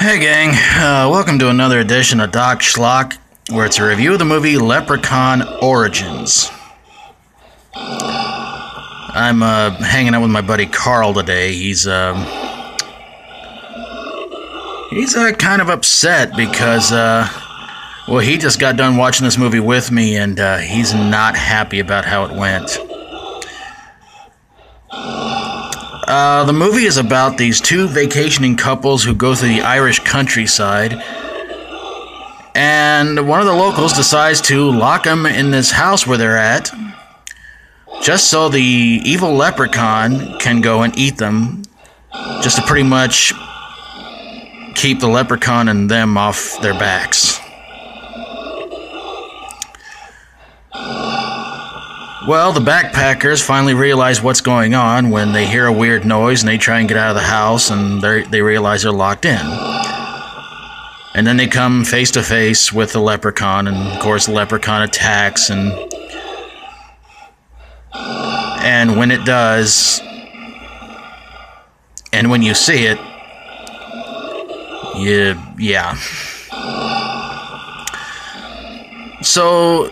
Hey gang, welcome to another edition of Doc Schlock, where it's a review of the movie Leprechaun Origins. I'm hanging out with my buddy Carl today. He's kind of upset because he just got done watching this movie with me, and he's not happy about how it went. The movie is about these two vacationing couples who go through the Irish countryside, and one of the locals decides to lock them in this house where they're at, just so the evil leprechaun can go and eat them, just to pretty much keep the leprechaun and them off their backs. Well, the backpackers finally realize what's going on when they hear a weird noise and they try and get out of the house, and they realize they're locked in. And then they come face to face with the leprechaun, and of course the leprechaun attacks, and when it does, and when you see it, yeah. So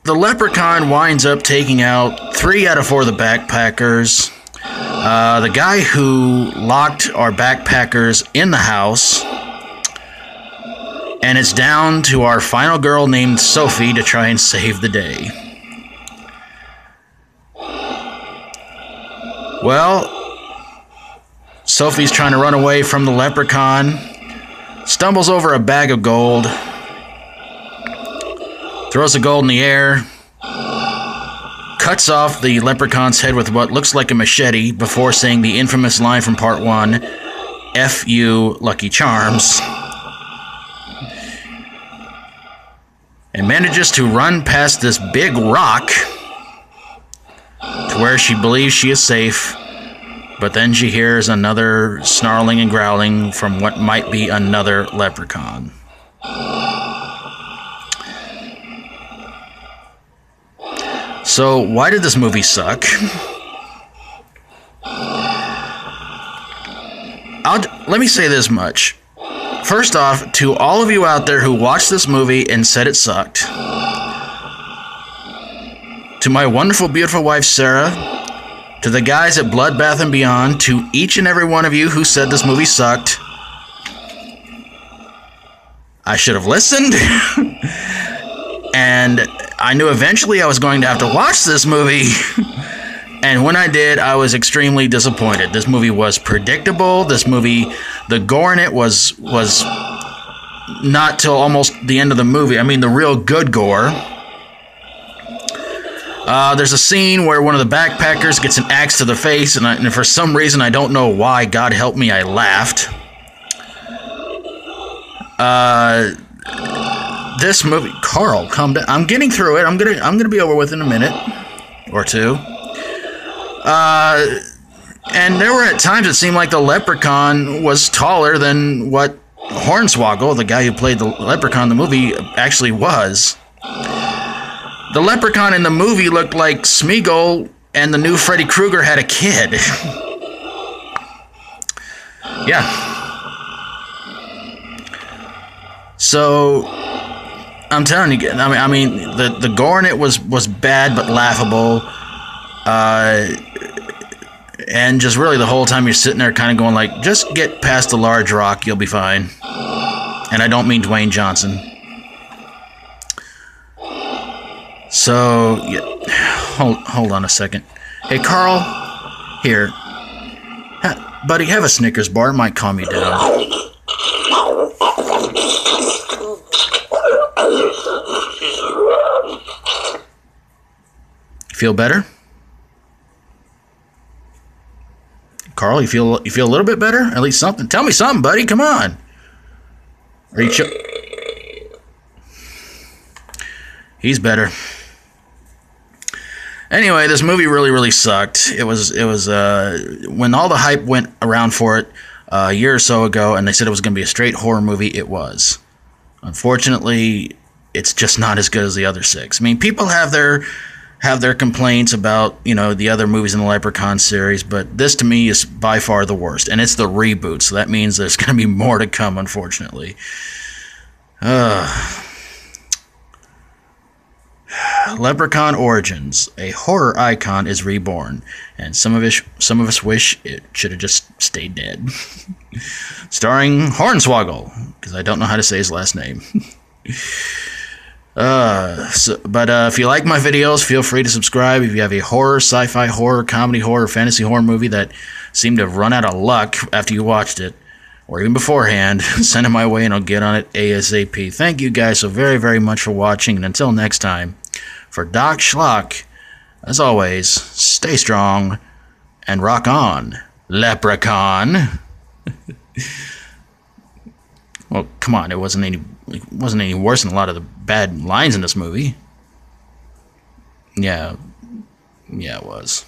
the leprechaun winds up taking out 3 out of 4 of the backpackers. The guy who locked our backpackers in the house. And it's down to our final girl named Sophie to try and save the day. Well, Sophie's trying to run away from the leprechaun, stumbles over a bag of gold, throws the gold in the air, cuts off the leprechaun's head with what looks like a machete before saying the infamous line from part 1, F you, Lucky Charms, and manages to run past this big rock to where she believes she is safe, but then she hears another snarling and growling from what might be another leprechaun. So, why did this movie suck? Let me say this much. First off, to all of you out there who watched this movie and said it sucked, to my wonderful, beautiful wife, Sarah, to the guys at Blood Bath & Beyond, to each and every one of you who said this movie sucked, I should have listened, and I knew eventually I was going to have to watch this movie, and when I did, I was extremely disappointed. This movie was predictable. This movie, the gore in it was not till almost the end of the movie. I mean, the real good gore. There's a scene where one of the backpackers gets an axe to the face, and for some reason, I don't know why, God help me, I laughed. This movie, Carl, calm down. I'm getting through it. I'm gonna be over with in a minute or two. And there were at times it seemed like the leprechaun was taller than what Hornswoggle, the guy who played the leprechaun in the movie, actually was. The leprechaun in the movie looked like Smeagol and the new Freddy Krueger had a kid. Yeah. So I'm telling you, I mean, the gore in it was bad but laughable, and just really the whole time you're sitting there kind of going like, just get past the large rock, you'll be fine. And I don't mean Dwayne Johnson. So, yeah, hold on a second. Hey, Carl, here, buddy, have a Snickers bar. It might calm you down. Feel better? Carl, you feel a little bit better? At least something. Tell me something, buddy. Come on. Are you He's better. Anyway, this movie really, really sucked. It was when all the hype went around for it a year or so ago, and they said it was going to be a straight horror movie, it was. Unfortunately, it's just not as good as the other 6. I mean, people have their have their complaints about, the other movies in the Leprechaun series, but this to me is by far the worst, and it's the reboot, so that means there's going to be more to come, unfortunately. Leprechaun Origins. A horror icon is reborn, and some of us wish it should have just stayed dead. Starring Hornswoggle, because I don't know how to say his last name. But if you like my videos, feel free to subscribe. If you have a horror, sci-fi horror, comedy horror, fantasy horror movie that seemed to have run out of luck after you watched it, or even beforehand, send it my way and I'll get on it ASAP. Thank you guys so very, very much for watching, and until next time, for Doc Schlock, as always, stay strong and rock on, Leprechaun. Well, come on, it wasn't any worse than a lot of the bad lines in this movie. Yeah, it was.